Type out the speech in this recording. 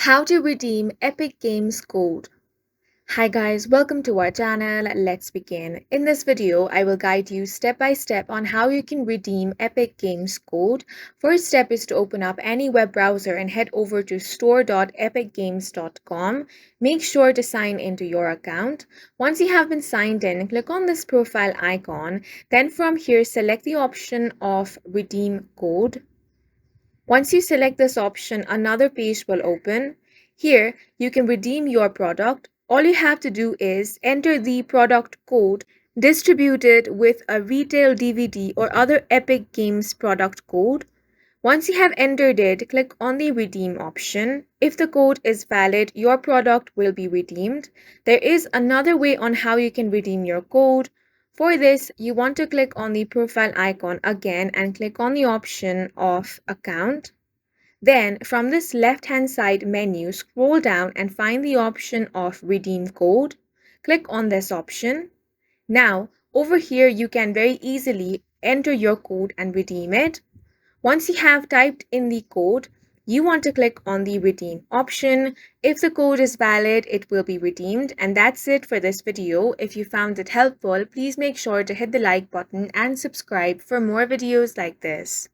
How to redeem Epic Games code. Hi guys, welcome to our channel. Let's begin. In this video, I will guide you step by step on how you can redeem Epic Games code. First step is to open up any web browser and head over to store.epicgames.com. Make sure to sign into your account. Once you have been signed in, click on this profile icon. Then from here, select the option of redeem code. Once you select this option, another page will open. Here, you can redeem your product. All you have to do is enter the product code distributed with a retail DVD or other Epic Games product code. Once you have entered it, click on the redeem option. If the code is valid, your product will be redeemed. There is another way on how you can redeem your code. For this, you want to click on the profile icon again and click on the option of account. Then from this left-hand side menu, scroll down and find the option of redeem code. Click on this option. Now, over here, you can very easily enter your code and redeem it. Once you have typed in the code, you want to click on the redeem option. If the code is valid, it will be redeemed. And that's it for this video. If you found it helpful, please make sure to hit the like button and subscribe for more videos like this.